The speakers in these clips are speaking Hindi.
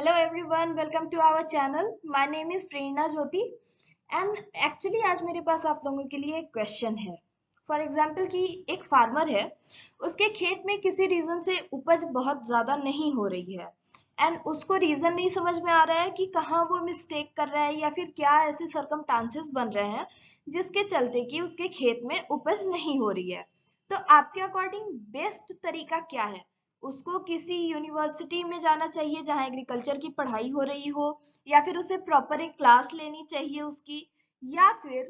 Hello everyone, welcome to our channel. My name is Prerna Jyoti and actually आज मेरे पास आप लोगों के लिए एक क्वेश्चन है. फॉर एग्जाम्पल कि एक फार्मर है, उसके खेत में किसी रीजन से उपज बहुत ज्यादा नहीं हो रही है एंड उसको रीजन नहीं समझ में आ रहा है कि कहाँ वो मिस्टेक कर रहा है या फिर क्या ऐसे सरकमस्टांसेस बन रहे हैं जिसके चलते कि उसके खेत में उपज नहीं हो रही है. तो आपके अकॉर्डिंग बेस्ट तरीका क्या है? उसको किसी यूनिवर्सिटी में जाना चाहिए जहाँ एग्रीकल्चर की पढ़ाई हो रही हो, या फिर उसे प्रॉपर एक क्लास लेनी चाहिए उसकी, या फिर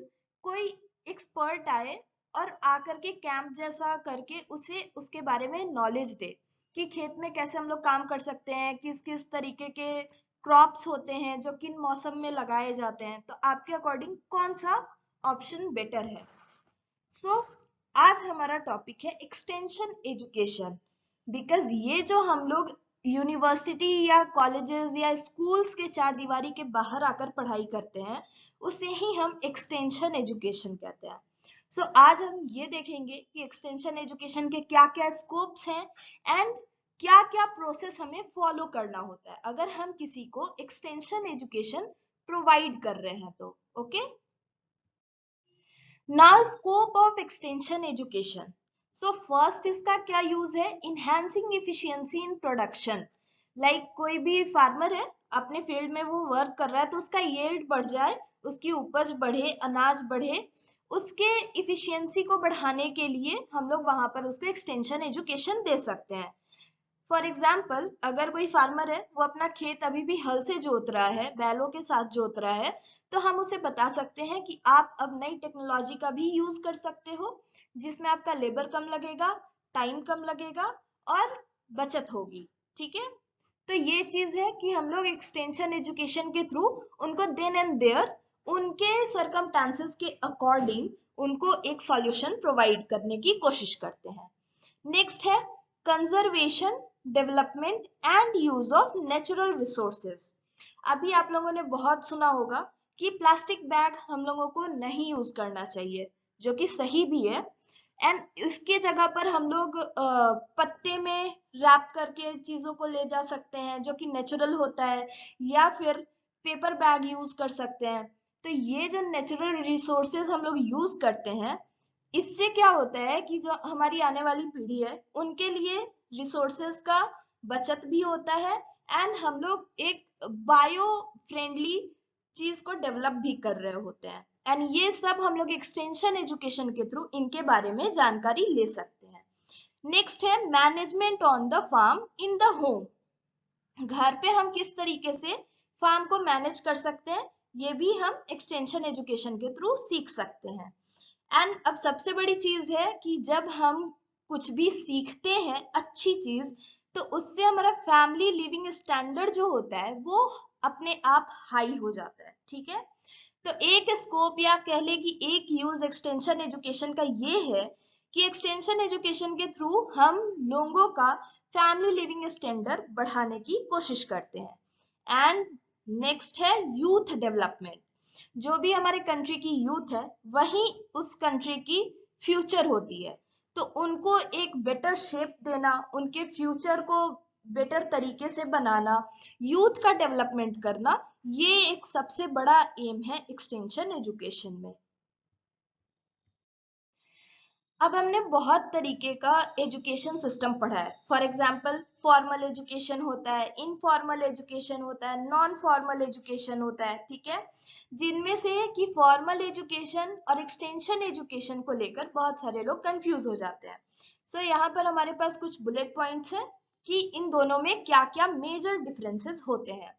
कोई एक्सपर्ट आए और आकर के कैंप जैसा करके उसे उसके बारे में नॉलेज दे कि खेत में कैसे हम लोग काम कर सकते हैं, किस किस तरीके के क्रॉप्स होते हैं जो किन मौसम में लगाए जाते हैं. तो आपके अकॉर्डिंग कौन सा ऑप्शन बेटर है? आज हमारा टॉपिक है एक्सटेंशन एजुकेशन. बिकॉज ये जो हम लोग यूनिवर्सिटी या कॉलेजेस या स्कूल्स के चार दीवारी के बाहर आकर पढ़ाई करते हैं, उसे ही हम एक्सटेंशन एजुकेशन कहते हैं. आज हम ये देखेंगे कि एक्सटेंशन एजुकेशन के क्या क्या स्कोप्स हैं एंड क्या क्या प्रोसेस हमें फॉलो करना होता है अगर हम किसी को एक्सटेंशन एजुकेशन प्रोवाइड कर रहे हैं तो. Okay. Now scope of extension education. First इसका क्या यूज है? Enhancing efficiency in production. Like कोई भी फार्मर है, अपने फील्ड में वो वर्क कर रहा है तो उसका यील्ड बढ़ जाए, उसकी उपज बढ़े, अनाज बढ़े, उसके इफिशियंसी को बढ़ाने के लिए हम लोग वहां पर उसको एक्सटेंशन एजुकेशन दे सकते हैं. फॉर एग्जाम्पल अगर कोई फार्मर है, वो अपना खेत अभी भी हल से जोत रहा है, बैलों के साथ जोत रहा है, तो हम उसे बता सकते हैं कि आप अब नई टेक्नोलॉजी का भी यूज कर सकते हो जिसमें आपका लेबर कम लगेगा, टाइम कम लगेगा और बचत होगी. ठीक है. तो ये चीज है कि हम लोग एक्सटेंशन एजुकेशन के थ्रू उनको देन एंड देयर उनके सरकमस्टांसेस के अकॉर्डिंग उनको एक सॉल्यूशन प्रोवाइड करने की कोशिश करते हैं. नेक्स्ट है conservation, development and use of natural resources. अभी आप लोगों ने बहुत सुना होगा कि प्लास्टिक बैग हम लोगों को नहीं यूज करना चाहिए, जो कि सही भी है. एंड इसके जगह पर हम लोग पत्ते में रैप करके चीजों को ले जा सकते हैं जो कि नेचुरल होता है, या फिर पेपर बैग यूज कर सकते हैं. तो ये जो नेचुरल रिसोर्सेज हम लोग यूज करते हैं, इससे क्या होता है कि जो हमारी आने वाली पीढ़ी है उनके लिए रिसोर्सेज का बचत भी होता है एंड हम लोग एक बायो फ्रेंडली चीज को डेवलप भी कर रहे होते हैं. एंड ये सब हम लोग एक्सटेंशन एजुकेशन के थ्रू इनके बारे में जानकारी ले सकते हैं. नेक्स्ट है management on the farm in the home. घर पे हम किस तरीके से फार्म को मैनेज कर सकते हैं, ये भी हम एक्सटेंशन एजुकेशन के थ्रू सीख सकते हैं. एंड अब सबसे बड़ी चीज है कि जब हम कुछ भी सीखते हैं अच्छी चीज, तो उससे हमारा फैमिली लिविंग स्टैंडर्ड जो होता है वो अपने आप हाई हो जाता है. ठीक है. तो एक स्कोप या कह ले कि एक यूज एक्सटेंशन एजुकेशन का ये है कि एक्सटेंशन एजुकेशन के थ्रू हम लोगों का फैमिली लिविंग स्टैंडर्ड बढ़ाने की कोशिश करते हैं. एंड नेक्स्ट है यूथ डेवलपमेंट. जो भी हमारे कंट्री की यूथ है वही उस कंट्री की फ्यूचर होती है. तो उनको एक बेटर शेप देना, उनके फ्यूचर को बेटर तरीके से बनाना, यूथ का डेवलपमेंट करना, ये एक सबसे बड़ा एम है एक्सटेंशन एजुकेशन में. अब हमने बहुत तरीके का एजुकेशन सिस्टम पढ़ा है. फॉर एग्जाम्पल फॉर्मल एजुकेशन होता है, इनफॉर्मल एजुकेशन होता है, नॉन फॉर्मल एजुकेशन होता है. ठीक है. जिनमें से कि फॉर्मल एजुकेशन और एक्सटेंशन एजुकेशन को लेकर बहुत सारे लोग कंफ्यूज हो जाते हैं. यहाँ पर हमारे पास कुछ बुलेट पॉइंट्स हैं कि इन दोनों में क्या क्या मेजर डिफरेंसेस होते हैं.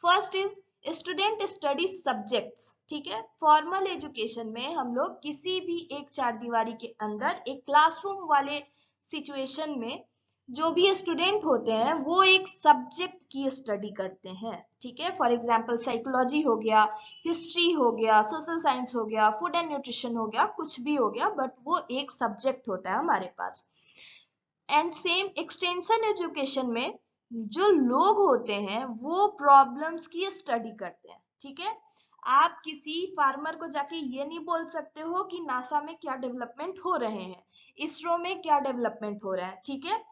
First is student study subjects. ठीक है. फॉर्मल एजुकेशन में हम लोग किसी भी एक चार दीवारी के अंदर एक क्लासरूम वाले सिचुएशन में जो भी स्टूडेंट होते हैं वो एक सब्जेक्ट की स्टडी करते हैं. ठीक है. फॉर एग्जाम्पल साइकोलॉजी हो गया, हिस्ट्री हो गया, सोशल साइंस हो गया, फूड एंड न्यूट्रिशन हो गया, कुछ भी हो गया, बट वो एक सब्जेक्ट होता है हमारे पास. एंड सेम एक्सटेंशन एजुकेशन में जो लोग होते हैं वो प्रॉब्लम्स की स्टडी करते हैं. ठीक है. आप किसी फार्मर को जाके ये नहीं बोल सकते हो कि नासा में क्या डेवलपमेंट हो रहे हैं, इसरो में क्या डेवलपमेंट हो रहा है. ठीक है.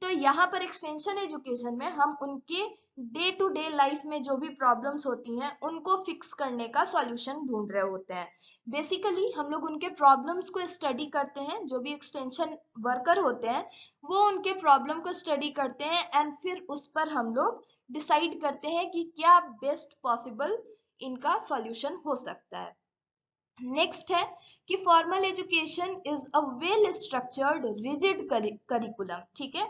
तो यहाँ पर एक्सटेंशन एजुकेशन में हम उनके डे टू डे लाइफ में जो भी प्रॉब्लम्स होती हैं उनको फिक्स करने का सॉल्यूशन ढूंढ रहे होते हैं। बेसिकली हम लोग उनके प्रॉब्लम्स को स्टडी करते हैं, जो भी एक्सटेंशन वर्कर होते हैं वो उनके प्रॉब्लम को स्टडी करते हैं एंड फिर उस पर हम लोग डिसाइड करते हैं कि क्या बेस्ट पॉसिबल इनका सॉल्यूशन हो सकता है। नेक्स्ट है कि formal education is a well structured rigid curriculum. ठीक है,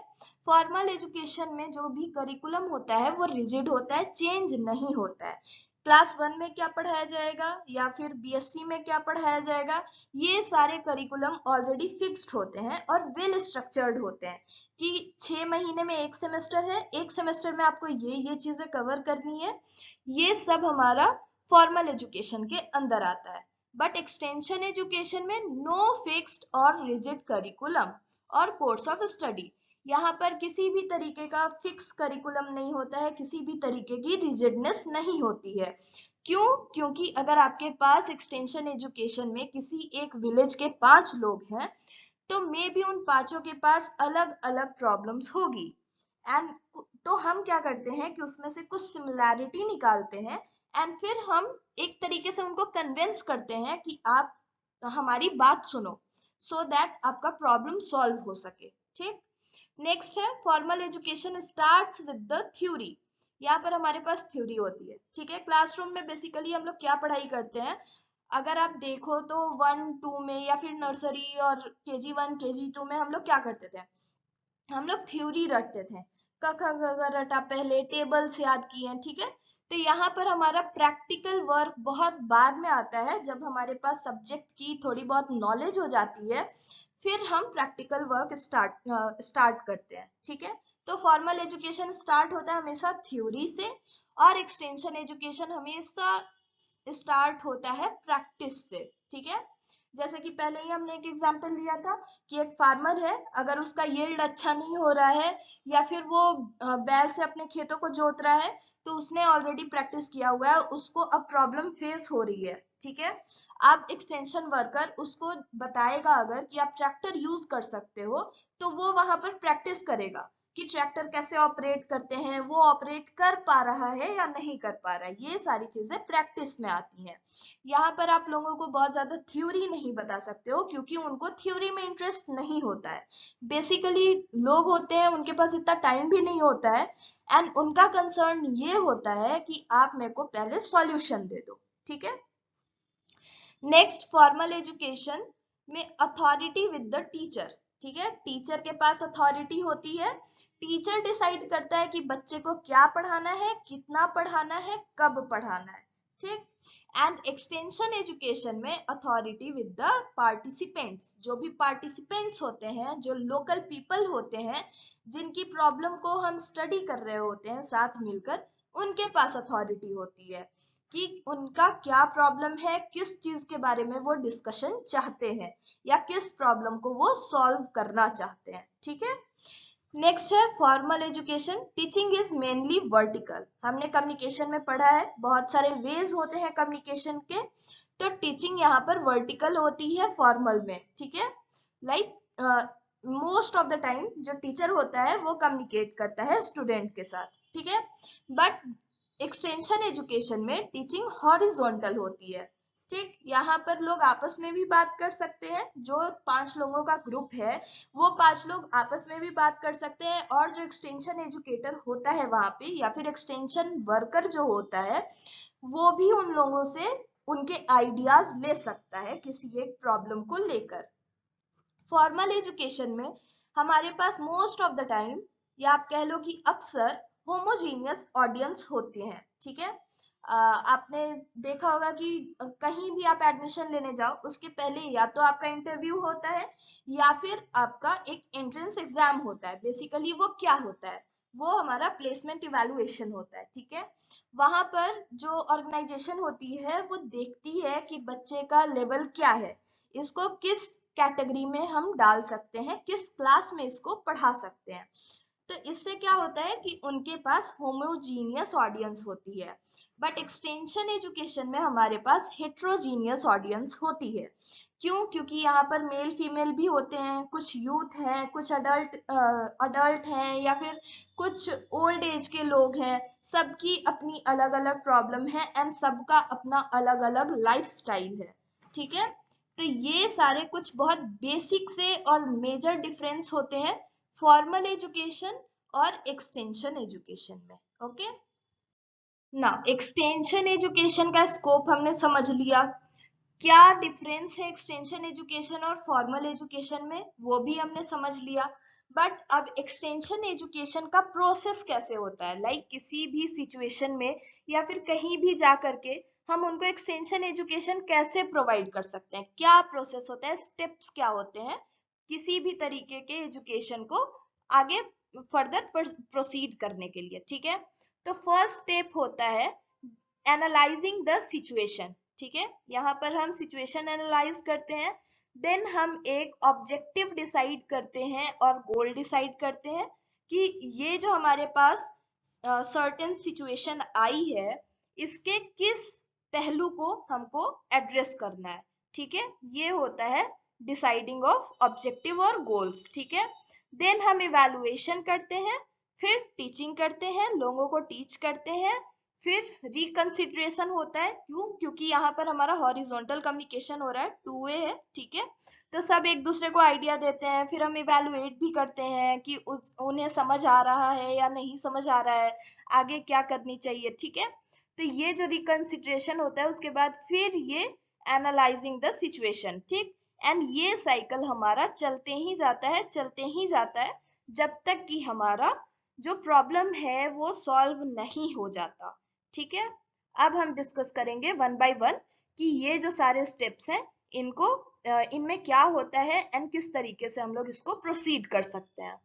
फॉर्मल एजुकेशन में जो भी करिकुलम होता है वो रिजिड होता है, चेंज नहीं होता है। क्लास 1 में क्या पढ़ाया जाएगा या फिर बीएससी में क्या पढ़ाया जाएगा, ये सारे करिकुलम ऑलरेडी फिक्स्ड होते हैं और वेल स्ट्रक्चर्ड होते हैं कि 6 महीने में एक सेमेस्टर है, एक सेमेस्टर में आपको ये चीजें कवर करनी है। ये सब हमारा फॉर्मल एजुकेशन के अंदर आता है। बट एक्सटेंशन एजुकेशन में नो फिक्स्ड और रिजिड करिकुलम और कोर्स ऑफ स्टडी। यहाँ पर किसी भी तरीके का फिक्स करिकुलम नहीं होता है, किसी भी तरीके की रिजिडनेस नहीं होती है। क्यों? क्योंकि अगर आपके पास एक्सटेंशन एजुकेशन में किसी एक विलेज के 5 लोग हैं तो मे भी उन 5 के पास अलग अलग प्रॉब्लम्स होगी एंड तो हम क्या करते हैं कि उसमें से कुछ सिमिलैरिटी निकालते हैं एंड फिर हम एक तरीके से उनको कन्विंस करते हैं कि आप हमारी बात सुनो, सो दैट आपका प्रॉब्लम सॉल्व हो सके। ठीक, नेक्स्ट है formal education starts with the theory. यहाँ पर हमारे पास थ्योरी होती है। ठीक है, क्लासरूम में बेसिकली हम लोग क्या पढ़ाई करते हैं, अगर आप देखो तो 1-2 में या फिर नर्सरी और KG1 KG2 में हम लोग क्या करते थे, हम लोग थ्योरी रटते थे, क ख ग घ रटा पहले टेबल्स याद किए। ठीक है, तो यहाँ पर हमारा प्रैक्टिकल वर्क बहुत बाद में आता है, जब हमारे पास सब्जेक्ट की थोड़ी बहुत नॉलेज हो जाती है फिर हम प्रैक्टिकल वर्क स्टार्ट करते हैं। ठीक है, तो फॉर्मल एजुकेशन स्टार्ट होता है हमेशा थ्योरी से और एक्सटेंशन एजुकेशन हमेशा स्टार्ट होता है प्रैक्टिस से। ठीक है, जैसे कि पहले ही हमने एक एग्जांपल लिया था कि एक फार्मर है, अगर उसका यील्ड अच्छा नहीं हो रहा है या फिर वो बैल से अपने खेतों को जोत रहा है तो उसने ऑलरेडी प्रैक्टिस किया हुआ है, उसको अब प्रॉब्लम फेस हो रही है। ठीक है, आप एक्सटेंशन वर्कर उसको बताएगा अगर कि आप ट्रैक्टर यूज कर सकते हो तो वो वहां पर प्रैक्टिस करेगा कि ट्रैक्टर कैसे ऑपरेट करते हैं, वो ऑपरेट कर पा रहा है या नहीं कर पा रहा है। ये सारी चीजें प्रैक्टिस में आती हैं। यहाँ पर आप लोगों को बहुत ज्यादा थ्योरी नहीं बता सकते हो क्योंकि उनको थ्योरी में इंटरेस्ट नहीं होता है। बेसिकली लोग होते हैं उनके पास इतना टाइम भी नहीं होता है एंड उनका कंसर्न ये होता है कि आप मेरे को पहले सॉल्यूशन दे दो। ठीक है, नेक्स्ट फॉर्मल एजुकेशन में अथॉरिटी विद द टीचर। ठीक है, टीचर के पास अथॉरिटी होती है, टीचर डिसाइड करता है कि बच्चे को क्या पढ़ाना है, कितना पढ़ाना है, कब पढ़ाना है। ठीक, एंड एक्सटेंशन एजुकेशन में अथॉरिटी विद द पार्टिसिपेंट्स। जो भी पार्टिसिपेंट्स होते हैं, जो लोकल पीपल होते हैं जिनकी प्रॉब्लम को हम स्टडी कर रहे होते हैं साथ मिलकर, उनके पास अथॉरिटी होती है कि उनका क्या प्रॉब्लम है, किस चीज के बारे में वो डिस्कशन चाहते हैं या किस प्रॉब्लम को वो सॉल्व करना चाहते हैं। ठीक है, नेक्स्ट है formal education. Teaching is mainly vertical. हमने कम्युनिकेशन में पढ़ा है बहुत सारे वेज होते हैं कम्युनिकेशन के, तो टीचिंग यहाँ पर वर्टिकल होती है फॉर्मल में। ठीक है, like most of the time जो टीचर होता है वो कम्युनिकेट करता है स्टूडेंट के साथ। ठीक है, बट एक्सटेंशन एजुकेशन में टीचिंग हॉरिजॉन्टल होती है। ठीक, यहाँ पर लोग आपस में भी बात कर सकते हैं, जो 5 लोगों का ग्रुप है वो 5 लोग आपस में भी बात कर सकते हैं और जो एक्सटेंशन एजुकेटर होता है वहां पे या फिर एक्सटेंशन वर्कर जो होता है वो भी उन लोगों से उनके आइडियाज ले सकता है किसी एक प्रॉब्लम को लेकर। फॉर्मल एजुकेशन में हमारे पास मोस्ट ऑफ द टाइम या आप कह लो कि अक्सर होमोजीनियस ऑडियंस होते हैं। ठीक है, आपने देखा होगा कि कहीं भी आप एडमिशन लेने जाओ उसके पहले या तो आपका इंटरव्यू होता है या फिर आपका एक एंट्रेंस एग्जाम होता है। बेसिकली वो क्या होता है, वो हमारा प्लेसमेंट इवैल्यूएशन होता है। ठीक है, वहां पर जो ऑर्गेनाइजेशन होती है वो देखती है कि बच्चे का लेवल क्या है, इसको किस कैटेगरी में हम डाल सकते हैं, किस क्लास में इसको पढ़ा सकते हैं। तो इससे क्या होता है कि उनके पास होमोजीनियस ऑडियंस होती है। बट एक्सटेंशन एजुकेशन में हमारे पास हेट्रोजीनियस ऑडियंस होती है। क्यों? क्योंकि यहाँ पर मेल फीमेल भी होते हैं, कुछ यूथ हैं, कुछ अडल्ट हैं, या फिर कुछ ओल्ड एज के लोग हैं। सबकी अपनी अलग अलग प्रॉब्लम है एंड सबका अपना अलग अलग लाइफ स्टाइल है। ठीक है, तो ये सारे कुछ बहुत बेसिक से और मेजर डिफरेंस होते हैं फॉर्मल एजुकेशन और एक्सटेंशन एजुकेशन में। ओके, ना एक्सटेंशन एजुकेशन का स्कोप हमने समझ लिया। क्या डिफरेंस है एक्सटेंशन एजुकेशन और फॉर्मल एजुकेशन में, वो भी हमने समझ लिया। बट अब एक्सटेंशन एजुकेशन का प्रोसेस कैसे होता है, लाइक किसी भी सिचुएशन में या फिर कहीं भी जा करके हम उनको एक्सटेंशन एजुकेशन कैसे प्रोवाइड कर सकते हैं, क्या प्रोसेस होता है, स्टेप्स क्या होते हैं किसी भी तरीके के एजुकेशन को आगे फर्दर प्रोसीड करने के लिए। ठीक है, तो फर्स्ट स्टेप होता है एनालाइजिंग द सिचुएशन। ठीक है, यहाँ पर हम सिचुएशन एनालाइज करते हैं, देन हम एक ऑब्जेक्टिव डिसाइड करते हैं और गोल डिसाइड करते हैं कि ये जो हमारे पास सर्टेन सिचुएशन आई है, इसके किस पहलू को हमको एड्रेस करना है। ठीक है, ये होता है डिसाइडिंग ऑफ ऑब्जेक्टिव और गोल्स। ठीक है, देन हम इवैल्यूएशन करते हैं, फिर टीचिंग करते हैं, लोगों को टीच करते हैं, फिर रिकंसिडरेशन होता है। क्यों? क्योंकि यहाँ पर हमारा हॉरिजॉन्टल कम्युनिकेशन हो रहा है, टू वे है। ठीक है, तो सब एक दूसरे को आइडिया देते हैं, फिर हम इवेलुएट भी करते हैं कि उन्हें समझ आ रहा है या नहीं समझ आ रहा है, आगे क्या करनी चाहिए। ठीक है, तो ये जो रिकंसिडरेशन होता है, उसके बाद फिर ये एनालाइजिंग द सिचुएशन। ठीक, एंड ये साइकिल हमारा चलते ही जाता है, चलते ही जाता है, जब तक कि हमारा जो प्रॉब्लम है वो सॉल्व नहीं हो जाता। ठीक है, अब हम डिस्कस करेंगे वन बाय वन कि ये जो सारे स्टेप्स हैं इनको इनमें क्या होता है एंड किस तरीके से हम लोग इसको प्रोसीड कर सकते हैं।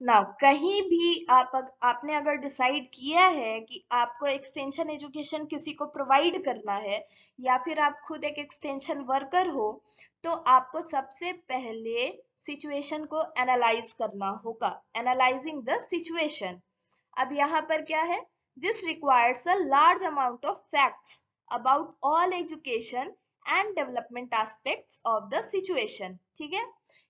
नाउ कहीं भी आपने अगर डिसाइड किया है कि आपको एक्सटेंशन एजुकेशन किसी को प्रोवाइड करना है, या फिर आप खुद एक एक्सटेंशन वर्कर हो, तो आपको सबसे पहले सिचुएशन को एनालाइज करना होगा, एनालाइजिंग द सिचुएशन। अब यहाँ पर क्या है, this requires a large amount of facts about all education and development aspects of the situation. ठीक है,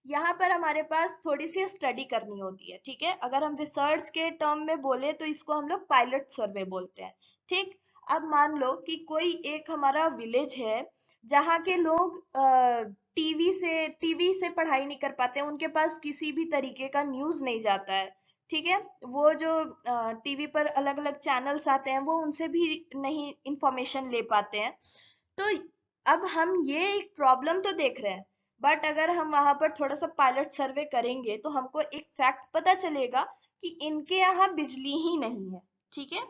यहाँ पर हमारे पास थोड़ी सी स्टडी करनी होती है। ठीक है, अगर हम रिसर्च के टर्म में बोले तो इसको हम लोग पायलट सर्वे बोलते हैं। ठीक, अब मान लो कि कोई एक हमारा विलेज है जहाँ के लोग टीवी से पढ़ाई नहीं कर पाते, उनके पास किसी भी तरीके का न्यूज नहीं जाता है। ठीक है, वो जो टीवी पर अलग अलग चैनल्स आते हैं वो उनसे भी नहीं इंफॉर्मेशन ले पाते हैं। तो अब हम ये एक प्रॉब्लम तो देख रहे हैं, बट अगर हम वहां पर थोड़ा सा पायलट सर्वे करेंगे तो हमको एक फैक्ट पता चलेगा कि इनके यहाँ बिजली ही नहीं है। ठीक है,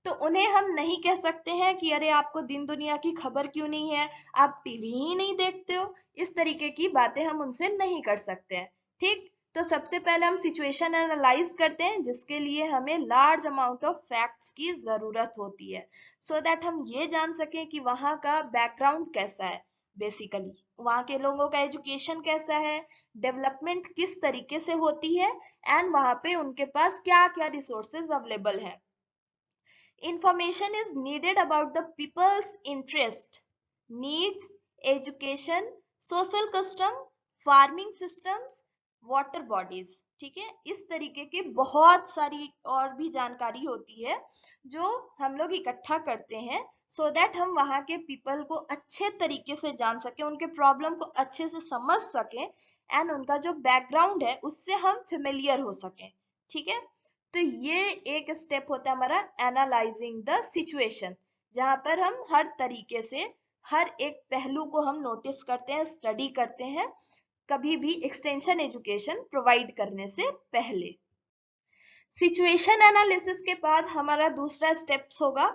तो उन्हें हम नहीं कह सकते हैं कि अरे आपको दिन दुनिया की खबर क्यों नहीं है, आप टीवी ही नहीं देखते हो, इस तरीके की बातें हम उनसे नहीं कर सकते हैं। ठीक, तो सबसे पहले हम सिचुएशन एनालाइज करते हैं, जिसके लिए हमें लार्ज अमाउंट ऑफ फैक्ट्स की जरूरत होती है, सो दैट हम ये जान सकें कि वहाँ का बैकग्राउंड कैसा है, बेसिकली वहाँ के लोगों का एजुकेशन कैसा है, डेवलपमेंट किस तरीके से होती है, एंड वहाँ पे उनके पास क्या क्या रिसोर्सेज अवेलेबल है। Information is needed about the people's interest, needs, education, social custom, farming systems, water bodies। ठीक है, इस तरीके की बहुत सारी और भी जानकारी होती है जो हम लोग इकट्ठा करते हैं, सो दैट हम वहाँ के पीपल को अच्छे तरीके से जान सके, उनके प्रॉब्लम को अच्छे से समझ सके, एंड उनका जो बैकग्राउंड है उससे हम फेमिलियर हो सके। ठीक है, तो ये एक स्टेप होता है हमारा एनालाइजिंग द सिचुएशन, जहां पर हम हर तरीके से हर एक पहलू को हम नोटिस करते हैं, स्टडी करते हैं, कभी भी एक्सटेंशन एजुकेशन प्रोवाइड करने से पहले। सिचुएशन एनालिसिस के बाद हमारा दूसरा स्टेप्स होगा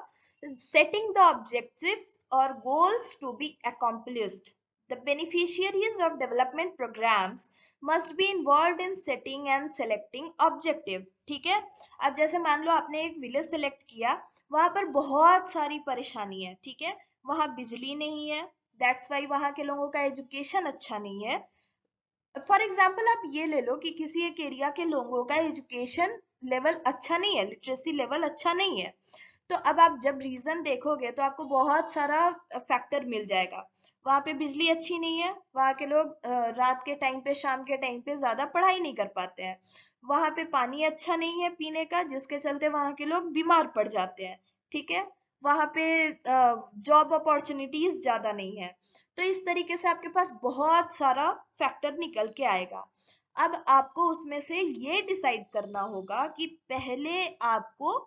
सेटिंग द ऑब्जेक्टिव्स और goals to be accomplished. The beneficiaries of development programs must be involved in setting and selecting objective। ठीक है, अब जैसे मान लो आपने एक विलेज सेलेक्ट किया, वहां पर बहुत सारी परेशानी है। ठीक है, वहां बिजली नहीं है, दैट्स वाई वहां के लोगों का एजुकेशन अच्छा नहीं है। फॉर एग्जाम्पल आप ये ले लो कि किसी एक एरिया के लोगों का एजुकेशन लेवल अच्छा नहीं है, लिटरेसी लेवल अच्छा नहीं है, तो अब आप जब रीजन देखोगे तो आपको बहुत सारा फैक्टर मिल जाएगा। वहां पे बिजली अच्छी नहीं है, वहां के लोग रात के टाइम पे, शाम के टाइम पे ज्यादा पढ़ाई नहीं कर पाते हैं। वहां पे पानी अच्छा नहीं है पीने का, जिसके चलते वहां के लोग बीमार पड़ जाते हैं। ठीक है। वहां पे जॉब अपॉर्चुनिटीज ज्यादा नहीं है। तो इस तरीके से आपके पास बहुत सारा फैक्टर निकल के आएगा। अब आपको उसमें से ये डिसाइड करना होगा कि पहले आपको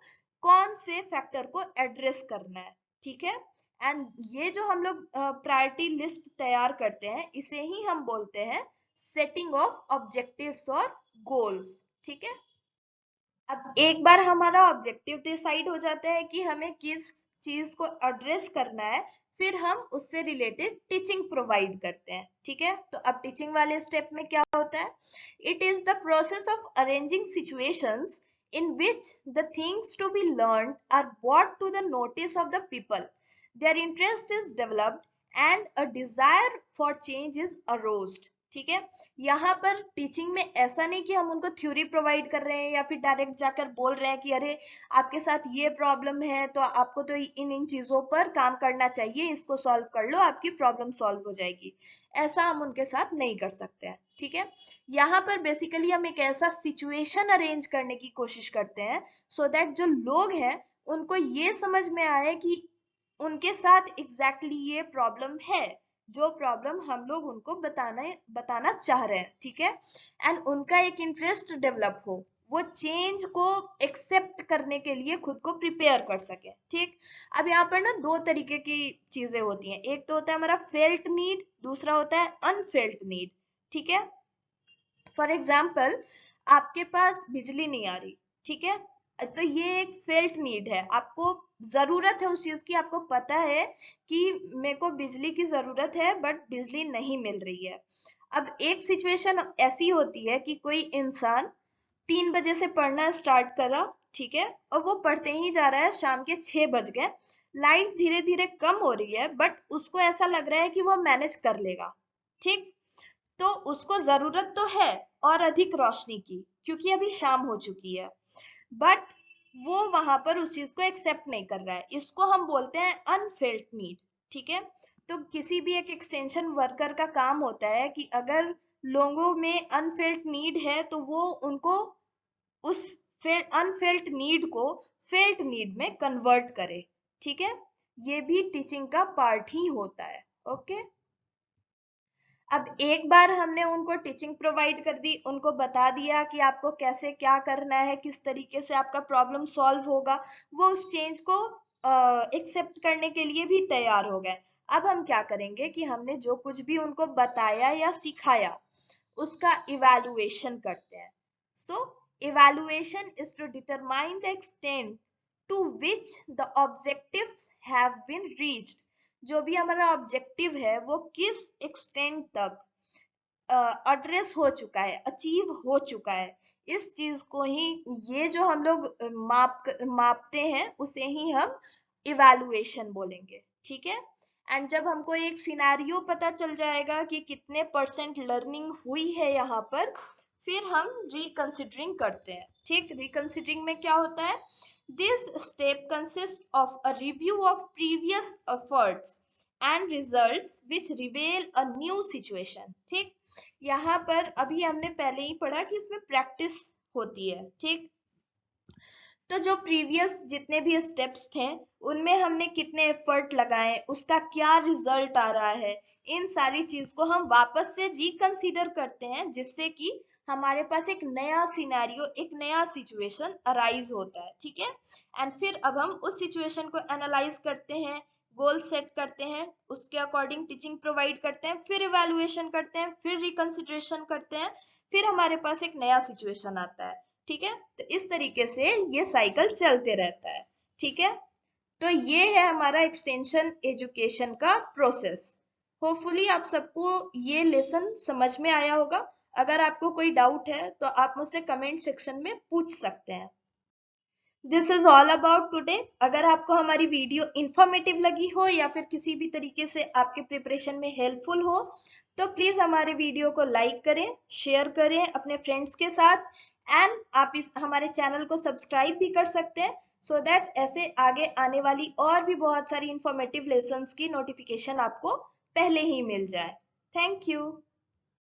कौन से फैक्टर को एड्रेस करना है। ठीक है। एंड ये जो हम लोग प्रायोरिटी लिस्ट तैयार करते हैं, इसे ही हम बोलते हैं सेटिंग ऑफ ऑब्जेक्टिव्स और गोल्स। ठीक है। अब एक बार हमारा ऑब्जेक्टिव डिसाइड हो जाता है कि हमें किस चीज को एड्रेस करना है, फिर हम उससे रिलेटेड टीचिंग प्रोवाइड करते हैं। ठीक है। तो अब टीचिंग वाले स्टेप में क्या होता है? It is the process of arranging situations in which the things to be learned are brought to the notice of the people. Their interest is developed and a desire for change is aroused. ठीक है। यहाँ पर टीचिंग में ऐसा नहीं कि हम उनको थ्योरी प्रोवाइड कर रहे हैं या फिर डायरेक्ट जाकर बोल रहे हैं कि अरे आपके साथ ये प्रॉब्लम है तो आपको तो इन इन चीजों पर काम करना चाहिए, इसको सॉल्व कर लो, आपकी प्रॉब्लम सॉल्व हो जाएगी। ऐसा हम उनके साथ नहीं कर सकते हैं। ठीक है। यहाँ पर बेसिकली हम एक ऐसा सिचुएशन अरेंज करने की कोशिश करते हैं सो दैट जो लोग हैं उनको ये समझ में आए कि उनके साथ एग्जैक्टली ये प्रॉब्लम है, जो प्रॉब्लम हम लोग उनको बताना चाह रहे हैं। ठीक है। एंड उनका एक इंटरेस्ट डेवलप हो, वो चेंज को एक्सेप्ट करने के लिए खुद को प्रिपेयर कर सके। ठीक। अब यहाँ पर ना दो तरीके की चीजें होती हैं, एक तो होता है हमारा फेल्ट नीड, दूसरा होता है अनफेल्ट नीड। ठीक है। फॉर एग्जाम्पल, आपके पास बिजली नहीं आ रही। ठीक है। तो ये एक फेल्ट नीड है, आपको जरूरत है उस चीज की, आपको पता है कि मेरे को बिजली की जरूरत है बट बिजली नहीं मिल रही है। अब एक सिचुएशन ऐसी होती है कि कोई इंसान 3 बजे से पढ़ना स्टार्ट करा। ठीक है। और वो पढ़ते ही जा रहा है, शाम के 6 बज गए, लाइट धीरे धीरे कम हो रही है बट उसको ऐसा लग रहा है कि वो मैनेज कर लेगा। ठीक। तो उसको जरूरत तो है और अधिक रोशनी की, क्योंकि अभी शाम हो चुकी है, बट वो वहां पर उस चीज को एक्सेप्ट नहीं कर रहा है। इसको हम बोलते हैं अनफेल्ट नीड। ठीक है। तो किसी भी एक एक्सटेंशन वर्कर का काम होता है कि अगर लोगों में अनफेल्ट नीड है तो वो उनको उस अनफेल्ट नीड को फेल्ट नीड में कन्वर्ट करे। ठीक है। ये भी टीचिंग का पार्ट ही होता है। ओके। अब एक बार हमने उनको टीचिंग प्रोवाइड कर दी, उनको बता दिया कि आपको कैसे क्या करना है, किस तरीके से आपका प्रॉब्लम सॉल्व होगा, वो उस चेंज को एक्सेप्ट करने के लिए भी तैयार हो गए। अब हम क्या करेंगे कि हमने जो कुछ भी उनको बताया या सिखाया उसका इवैल्यूएशन करते हैं। So evaluation is to determine the extent to which the objectives have been reached. जो भी हमारा ऑब्जेक्टिव है वो किस एक्सटेंट तक एड्रेस हो चुका है, अचीव हो चुका है, इस चीज को ही, ये जो हम लोग मापते हैं उसे ही हम इवैल्यूएशन बोलेंगे। ठीक है। एंड जब हमको एक सिनेरियो पता चल जाएगा कि कितने परसेंट लर्निंग हुई है यहाँ पर, फिर हम रिकंसिडरिंग करते हैं। ठीक। रिकंसिडरिंग में क्या होता है? This step consist of a review of previous efforts and results which रिवेल a new situation. ठीक। यहाँ पर अभी हमने पहले ही पढ़ा कि इसमें प्रैक्टिस होती है। ठीक। तो जो प्रीवियस जितने भी स्टेप्स थे उनमें हमने कितने एफर्ट लगाए, उसका क्या रिजल्ट आ रहा है, इन सारी चीज को हम वापस से रिकंसीडर करते हैं, जिससे कि हमारे पास एक नया सिनेरियो, एक नया सिचुएशन अराइज होता है। ठीक है। एंड फिर अब हम उस सिचुएशन को एनालाइज करते हैं, गोल सेट करते हैं, उसके अकॉर्डिंग टीचिंग प्रोवाइड करते हैं, फिर इवैल्यूएशन करते हैं, फिर रिकंसिडरेशन करते हैं, फिर हमारे पास एक नया सिचुएशन आता है। ठीक है। तो इस तरीके से ये साइकिल चलते रहता है। ठीक है। तो ये है हमारा एक्सटेंशन एजुकेशन का प्रोसेस। होपफुली आप सबको ये लेसन समझ में आया होगा। अगर आपको कोई डाउट है तो आप मुझसे कमेंट सेक्शन में पूछ सकते हैं। This is all about today. अगर आपको हमारी वीडियो इंफॉर्मेटिव लगी हो या फिर किसी भी तरीके से आपके प्रिपरेशन में हेल्पफुल हो तो प्लीज हमारे वीडियो को लाइक करें, शेयर करें अपने फ्रेंड्स के साथ, एंड आप इस हमारे चैनल को सब्सक्राइब भी कर सकते हैं सो दैट ऐसे आगे आने वाली और भी बहुत सारी इंफॉर्मेटिव लेसन्स की नोटिफिकेशन आपको पहले ही मिल जाए। Thank you.